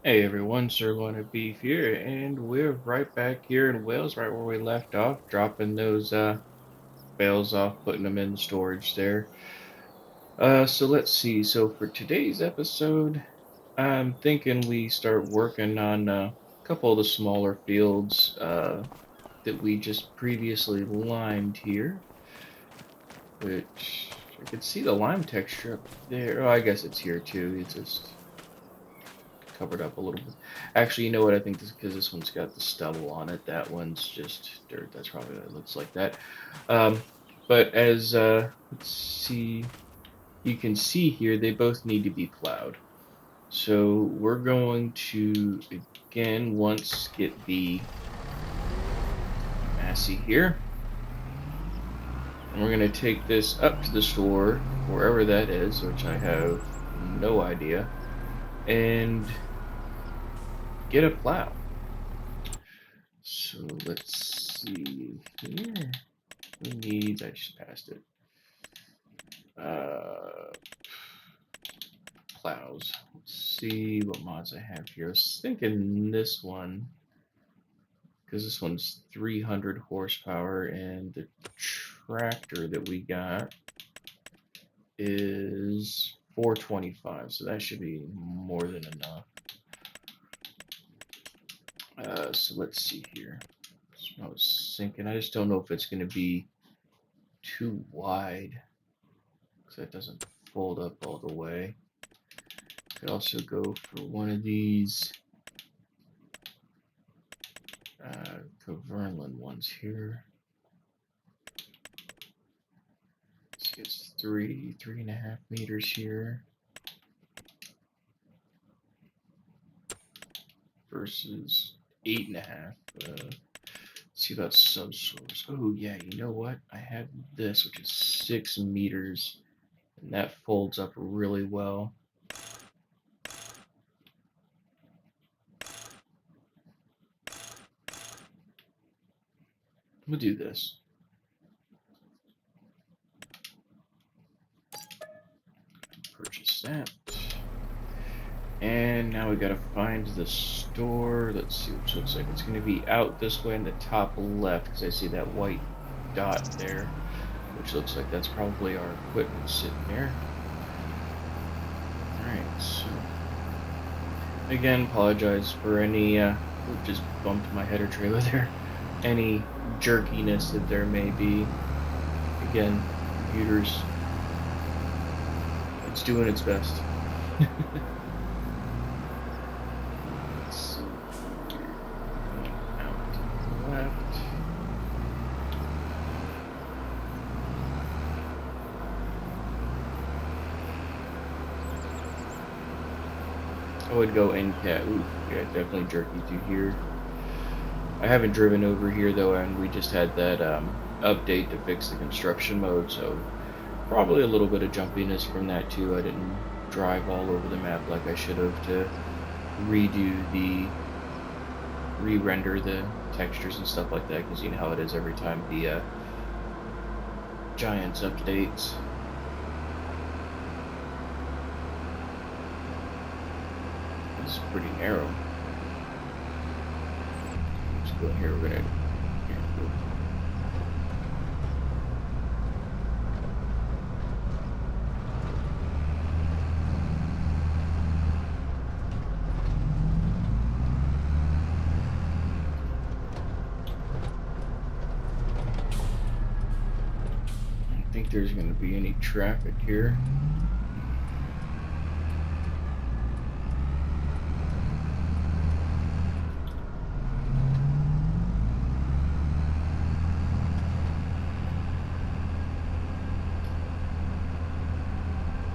Hey everyone, Sir Wanna Beef here, and we're right back here in Wales, right where we left off, dropping those bales off, putting them in storage there. So let's see. So for today's episode, I'm thinking we start working on a couple of the smaller fields that we just previously limed here, which I could see the lime texture up there. Oh, I guess it's here too. It's just covered up a little bit. Actually, you know what? I think this because this one's got the stubble on it. That one's just dirt. That's probably why it looks like that. Um, but as let's see, you can see here, they both need to be plowed. So we're going to again once get the Massey here, and we're going to take this up to the store wherever that is, which I have no idea, and get a plow. So let's see here. Who needs? I just passed it. Uh, Plows. Let's see what mods I have here. I was thinking this one, because this one's 300 horsepower, and the tractor that we got is 425, so that should be more than enough. So let's see here. So I was thinking, I just don't know if it's going to be too wide, because that doesn't fold up all the way. Could also go for one of these Verlin ones here. It's 3.5 meters here versus 8.5. Let's see about subsoilers. Oh yeah, you know what? I have this, which is 6 meters, and that folds up really well. We'll do this. Purchase that. And now we gotta find the store. Let's see what it looks like. It's gonna be out this way in the top left, because I see that white dot there, which looks like that's probably our equipment sitting there. Alright, so again, apologize for any just bumped my header trailer there. Any jerkiness that there may be. Again, computers, it's doing its best. Let's see. Out to the left. I would go NCAT. Ooh, yeah, definitely jerky to here. I haven't driven over here though, and we just had that update to fix the construction mode, so probably a little bit of jumpiness from that too. I didn't drive all over the map like I should have to re-render the textures and stuff like that, because you know how it is every time the Giants updates. This is pretty narrow. Let's go in here. We're gonna. I don't think there's gonna be any traffic here.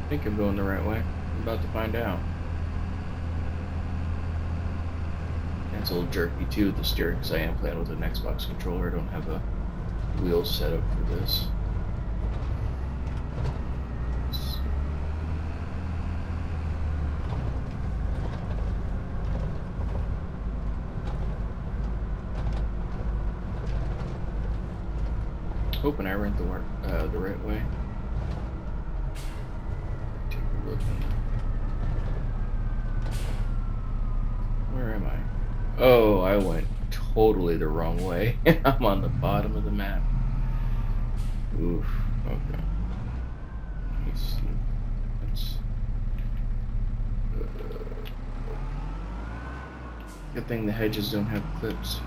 I think I'm going the right way. I'm about to find out. It's a little jerky too with the steering, because I am playing with an Xbox controller. I don't have a wheel set up for this. Hoping I went the right way. Take a look. Oh, I went totally the wrong way. I'm on the bottom of the map. Oof. Okay. Let me see. Let's. Good thing the hedges don't have clips.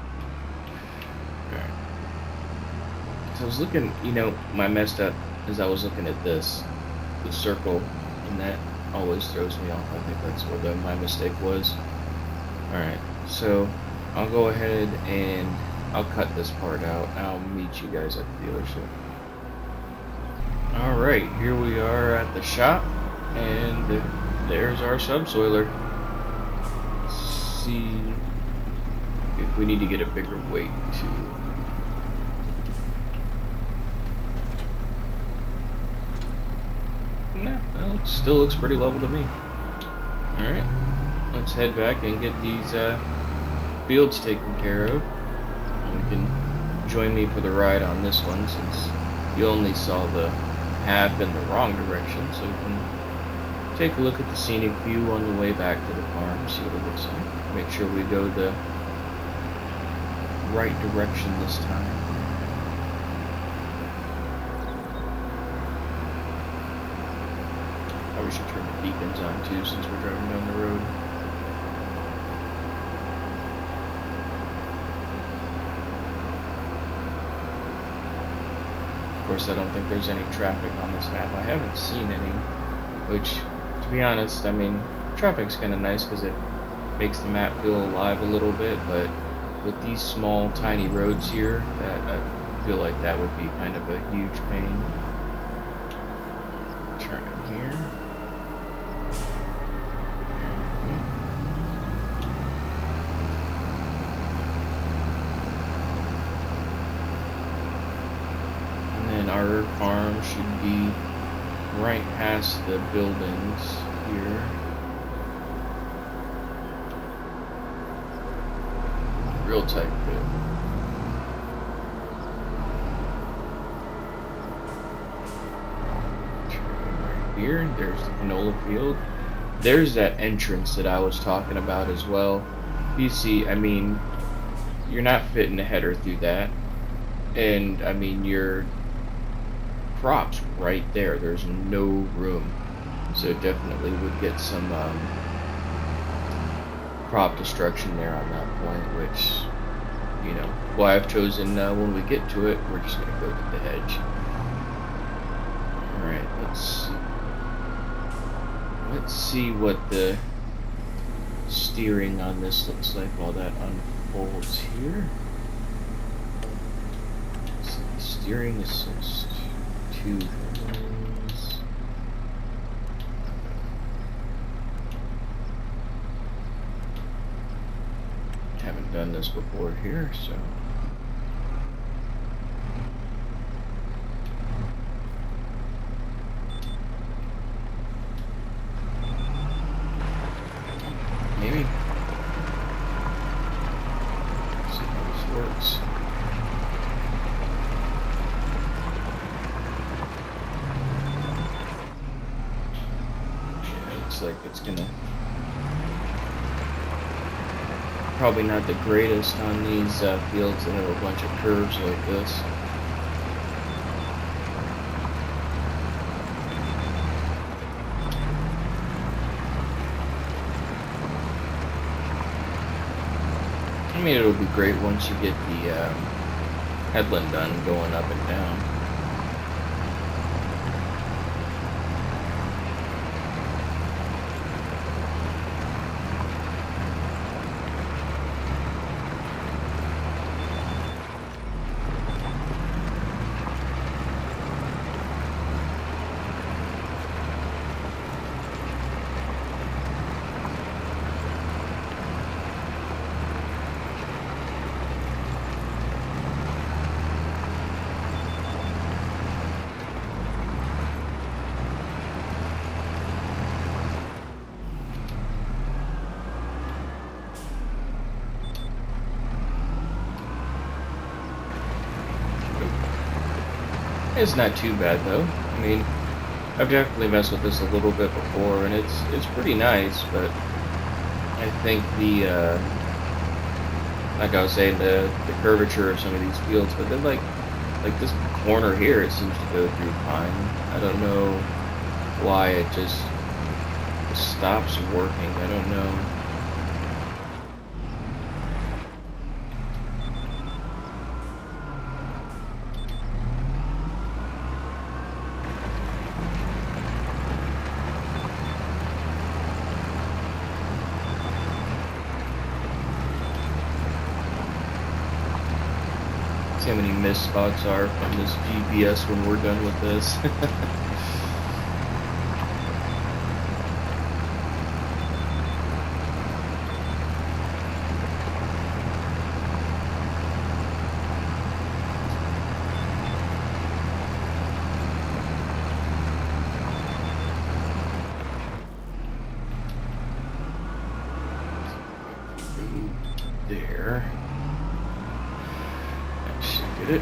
Alright. So I was looking, my messed up is I was looking at this, the circle, and that always throws me off. I think that's what my mistake was. Alright, so I'll go ahead and I'll cut this part out. I'll meet you guys at the dealership. Alright, here we are at the shop, and there's our subsoiler. Let's see if we need to get a bigger weight too. Nah, well, it still looks pretty level to me. Alright, let's head back and get these fields taken care of. You can join me for the ride on this one, since you only saw the half in the wrong direction, so you can take a look at the scenic view on the way back to the farm, see what it looks like. Make sure we go the right direction this time. Probably should turn the beacons on too, since we're driving down the road. Of course, I don't think there's any traffic on this map. I haven't seen any, which, to be honest, I mean, traffic's kind of nice because it makes the map feel alive a little bit, but with these small, tiny roads here, I feel like that would be kind of a huge pain. Turn in here. Our farm should be right past the buildings here. Real tight fit. Right here, there's the canola field. There's that entrance that I was talking about as well. You see, I mean, you're not fitting a header through that. And, I mean, your crops right there. There's no room. So it definitely would get some crop destruction there on that point, which, why I've chosen when we get to it, we're just going to go to the hedge. Alright, let's see what the steering on this looks like while that unfolds here. So the steering assist. Two things. Haven't done this before here, so maybe. Let's see how this works. Like it's gonna probably not the greatest on these fields that have a bunch of curves like this. I mean, it'll be great once you get the headland done going up and down. It's not too bad though. I mean, I've definitely messed with this a little bit before, and it's pretty nice. But I think the like I was saying, the curvature of some of these fields, but then like this corner here, it seems to go through fine. I don't know why it just stops working. I don't know. See how many missed spots are from this GPS when we're done with this. There. That should get it.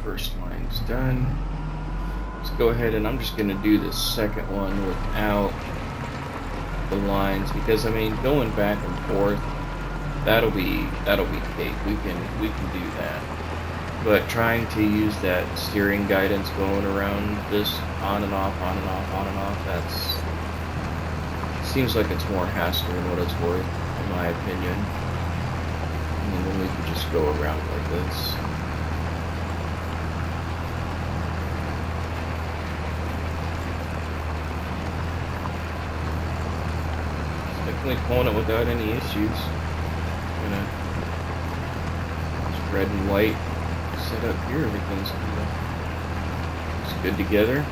First line's done. Let's go ahead and I'm just going to do the second one without the lines, because I mean going back and forth, that'll be cake. We can do that. But trying to use that steering guidance going around this on and off, on and off, on and off, seems like it's more hassle than what it's worth, in my opinion. And then we can just go around like this. Definitely pulling it without any issues. I'm gonna just red and white set up here. Everything's good together.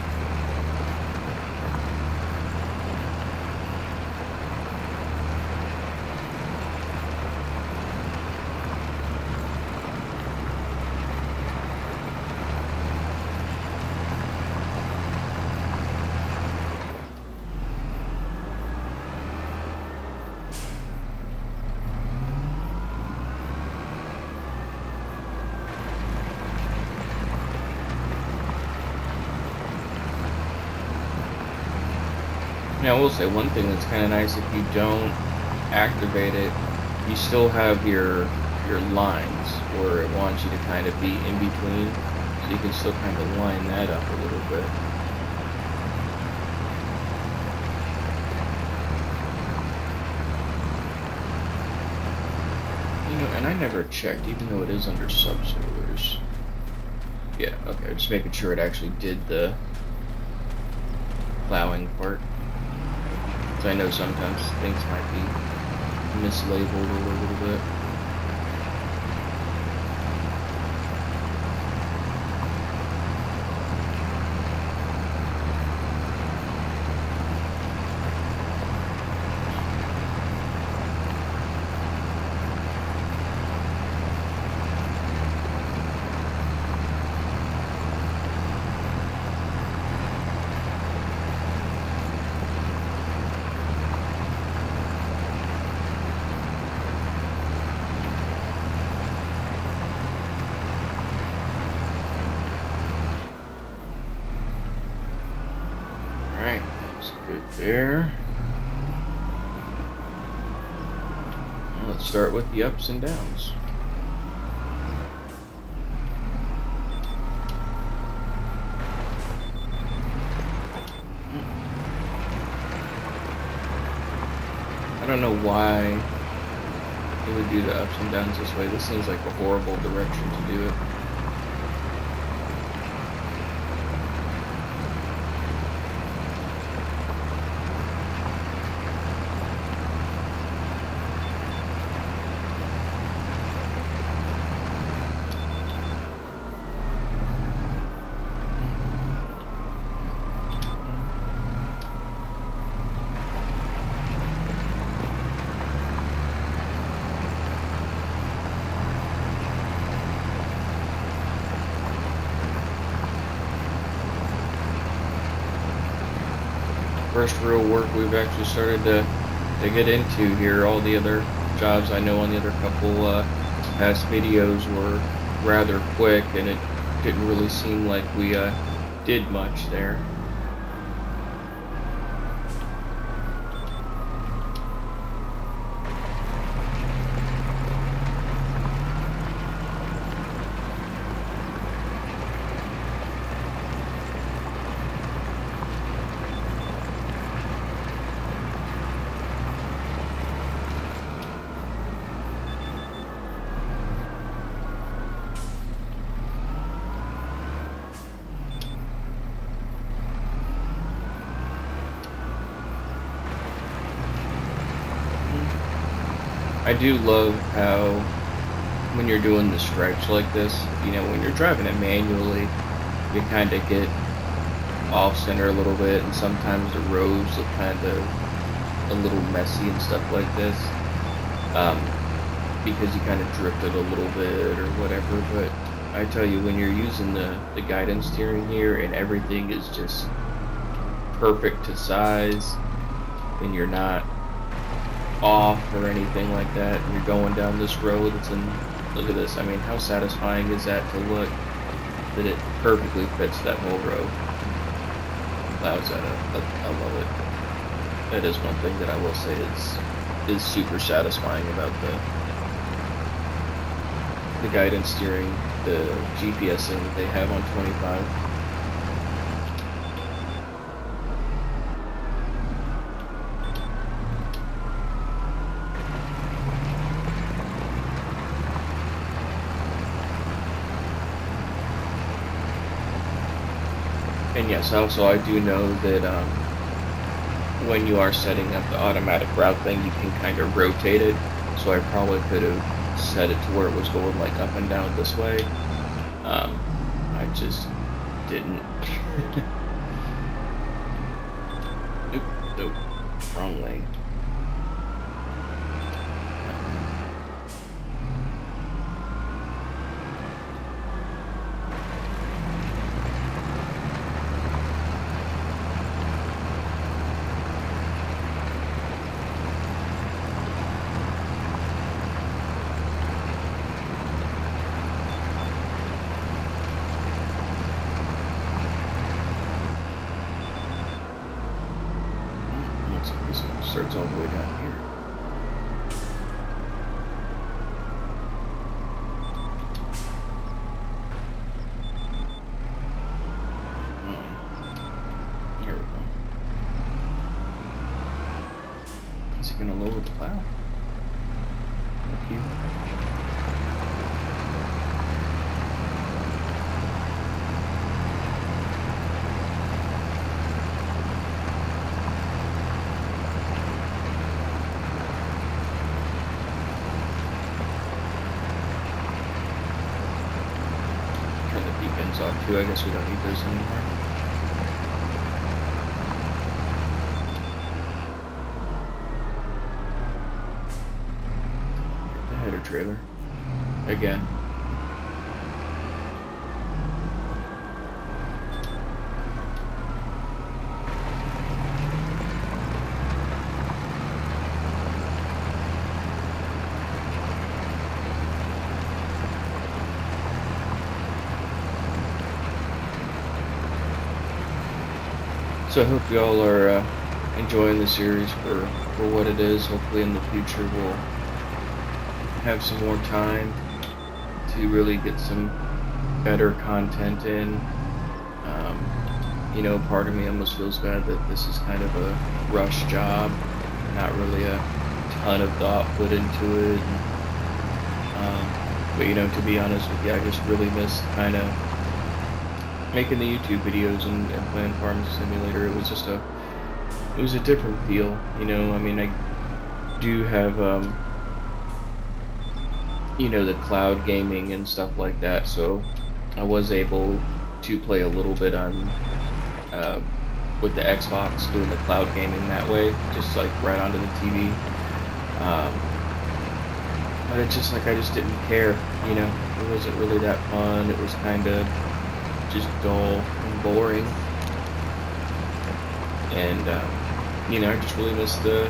Now, I will say one thing that's kind of nice: if you don't activate it, you still have your lines where it wants you to kind of be in between, so you can still kind of line that up a little bit. You know, and I never checked, even though it is under subsoilers. Yeah, okay, just making sure it actually did the plowing part. So I know sometimes things might be mislabeled a little bit. There. Well, let's start with the ups and downs. I don't know why it would do the ups and downs this way. This seems like a horrible direction to do it. first real work we've actually started to get into here. All the other jobs I know on the other couple past videos were rather quick, and it didn't really seem like we did much there. I do love how when you're doing the stretch like this, you know, when you're driving it manually, you kind of get off center a little bit, and sometimes the roads look kind of a little messy and stuff like this, because you kind of drifted a little bit or whatever. But I tell you, when you're using the guidance steering here and everything is just perfect to size, and you're not off or anything like that, and you're going down this road, look at this. I mean, how satisfying is that to look that it perfectly fits that whole road? Clouds that up. I love it. That is one thing that I will say is super satisfying about the guidance steering, the GPSing that they have on 25. And yes, also I do know that when you are setting up the automatic route thing, you can kind of rotate it. So I probably could have set it to where it was going like up and down this way. I just didn't. Nope, wrong way. Starts all the way down here. Here we go. Is he gonna lower the plow? Thank you. Off too. I guess we don't need those anymore. The header trailer again. So I hope y'all are enjoying the series for what it is. Hopefully in the future we'll have some more time to really get some better content in. You know, part of me almost feels bad that this is kind of a rush job, not really a ton of thought put into it. But you know, to be honest with you, I just really miss kind of making the YouTube videos and playing Farming Simulator. It was just it was a different feel, you know. I mean, I do have you know, the cloud gaming and stuff like that, so I was able to play a little bit on with the Xbox, doing the cloud gaming that way, just like right onto the TV. But it's just like I just didn't care, you know. It wasn't really that fun. It was kind of just dull and boring. And you know, I just really miss the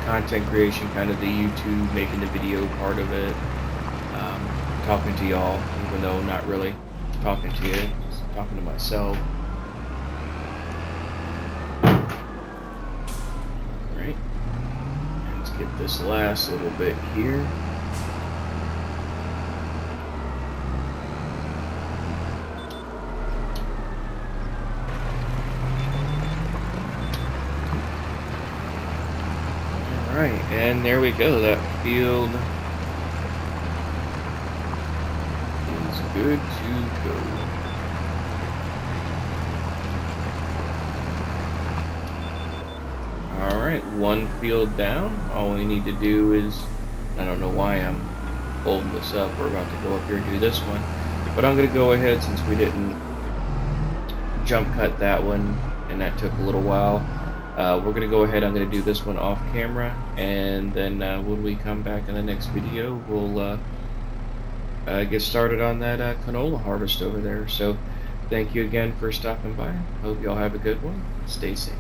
content creation, kind of the YouTube, making the video part of it, talking to y'all, even though not really talking to you, just talking to myself. Right. Let's get this last little bit here. Alright, and there we go. That field is good to go. Alright, one field down. All we need to do is, I don't know why I'm holding this up. We're about to go up here and do this one. But I'm going to go ahead, since we didn't jump cut that one, and that took a little while. We're going to go ahead, I'm going to do this one off camera, and then when we come back in the next video, we'll get started on that canola harvest over there. So thank you again for stopping by. Hope y'all have a good one. Stay safe.